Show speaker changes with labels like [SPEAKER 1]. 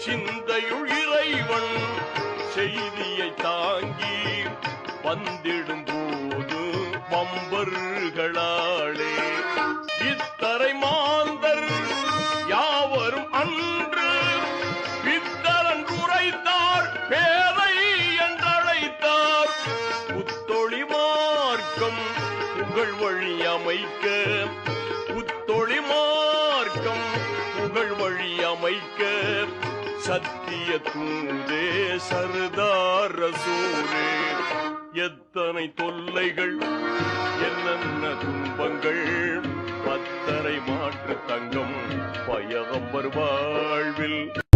[SPEAKER 1] சிந்தையுள் இறைவன் செய்தியை தாங்கி வந்திடும் போது வம்பர்களாளே இத்தரை மாந்தர் யாவரும் அன்று பித்தரன் உரைத்தார் பேரை என்றழைத்தார் புத்தொழி மார்க்கம் புகழ் வழி அமைக்க புத்தொழி மார்க்கம் புகழ் வழி அமைக்க சத்திய தூதே சர்தார் ரசூலே எத்தனை தொல்லைகள் என்னென்ன துன்பங்கள் பத்தரை மாற்று தங்கம் பயகம்பர் வாழ்வில்